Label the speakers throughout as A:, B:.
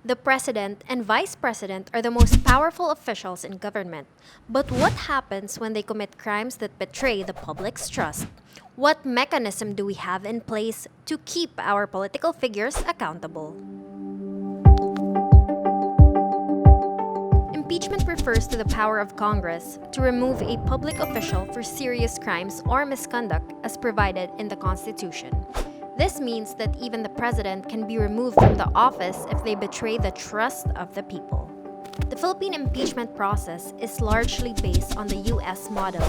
A: The president and vice president are the most powerful officials in government. But what happens when they commit crimes that betray the public's trust? What mechanism do we have in place to keep our political figures accountable? Impeachment refers to the power of Congress to remove a public official for serious crimes or misconduct as provided in the Constitution. This means that even the president can be removed from the office if they betray the trust of the people. The Philippine impeachment process is largely based on the US model,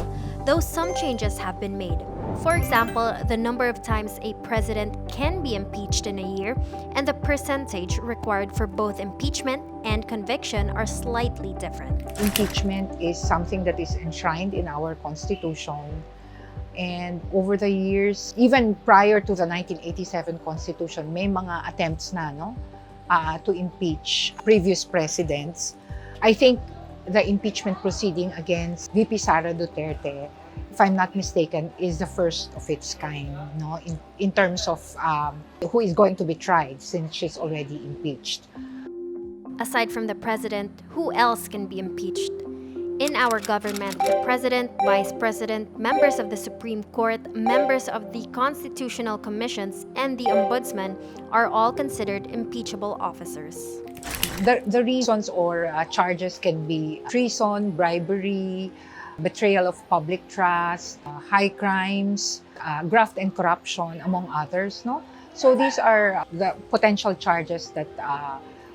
A: though some changes have been made. For example, the number of times a president can be impeached in a year and the percentage required for both impeachment and conviction are slightly different.
B: Impeachment is something that is enshrined in our Constitution. And over the years, even prior to the 1987 Constitution, may mga attempts na to impeach previous presidents. I think the impeachment proceeding against VP Sara Duterte, if I'm not mistaken, is the first of its kind, in terms of who is going to be tried since she's already impeached.
A: Aside from the president, who else can be impeached? In our government, the president, vice president, members of the Supreme Court, members of the constitutional commissions, and the ombudsman are all considered impeachable officers.
B: The reasons or charges can be treason, bribery, betrayal of public trust, high crimes, graft and corruption, among others. So these are the potential charges that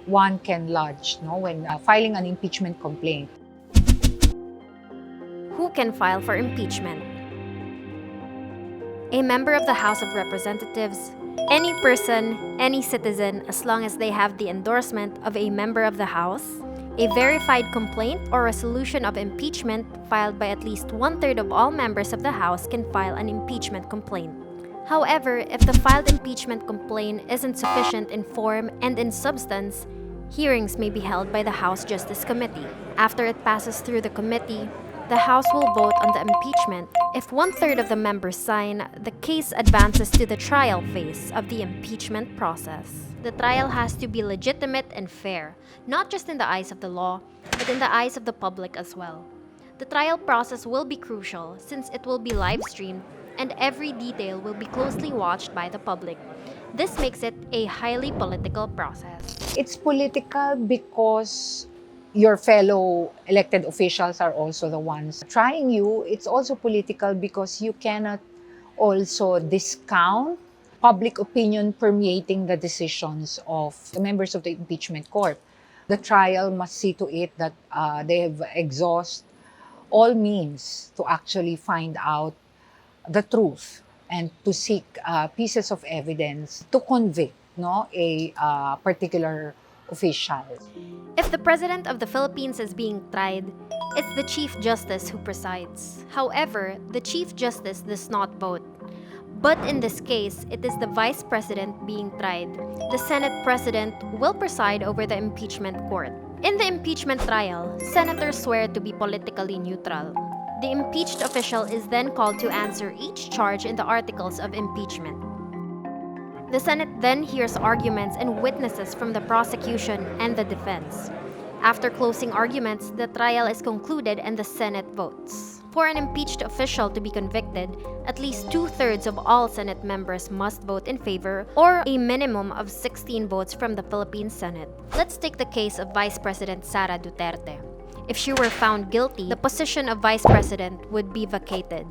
B: one can lodge when filing an impeachment complaint.
A: Who can file for impeachment? A member of the House of Representatives, any person, any citizen, as long as they have the endorsement of a member of the House, a verified complaint or resolution of impeachment filed by at least 1/3 of all members of the House can file an impeachment complaint. However, if the filed impeachment complaint isn't sufficient in form and in substance, hearings may be held by the House Justice Committee. After it passes through the committee, the House will vote on the impeachment. If 1/3 of the members sign, the case advances to the trial phase of the impeachment process. The trial has to be legitimate and fair, not just in the eyes of the law, but in the eyes of the public as well. The trial process will be crucial since it will be live-streamed and every detail will be closely watched by the public. This makes it a highly political process.
B: It's political because your fellow elected officials are also the ones trying you. It's also political because you cannot also discount public opinion permeating the decisions of the members of the impeachment court. The trial must see to it that they have exhausted all means to actually find out the truth and to seek pieces of evidence to convict a particular official.
A: If the President of the Philippines is being tried, it's the Chief Justice who presides. However, the Chief Justice does not vote. But in this case, it is the Vice President being tried. The Senate President will preside over the impeachment court. In the impeachment trial, senators swear to be politically neutral. The impeached official is then called to answer each charge in the articles of impeachment. The Senate then hears arguments and witnesses from the prosecution and the defense. After closing arguments, the trial is concluded and the Senate votes. For an impeached official to be convicted, at least 2/3 of all Senate members must vote in favor or a minimum of 16 votes from the Philippine Senate. Let's take the case of Vice President Sara Duterte. If she were found guilty, the position of Vice President would be vacated.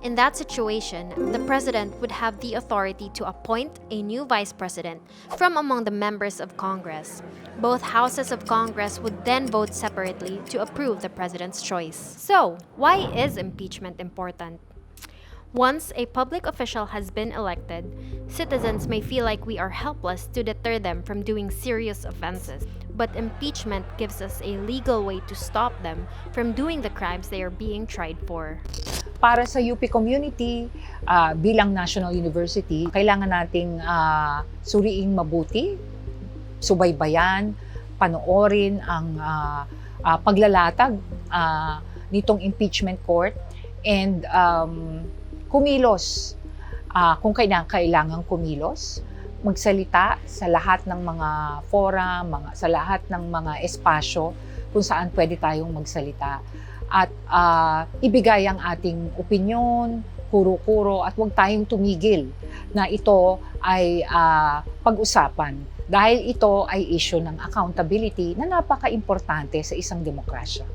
A: In that situation, the President would have the authority to appoint a new Vice President from among the members of Congress. Both houses of Congress would then vote separately to approve the President's choice. So, why is impeachment important? Once a public official has been elected, citizens may feel like we are helpless to deter them from doing serious offenses. But impeachment gives us a legal way to stop them from doing the crimes they are being tried for.
B: Para sa UP community, bilang national university, kailangan nating suriing mabuti, subaybayan, panoorin ang paglalatag nitong impeachment court and kumilos kung kailangang kumilos magsalita sa lahat ng mga forum, sa lahat ng mga espasyo kung saan pwede tayong magsalita. At ibigay ang ating opinyon, kuro-kuro, at huwag tayong tumigil na ito ay pag-usapan. Dahil ito ay issue ng accountability na napaka-importante sa isang demokrasya.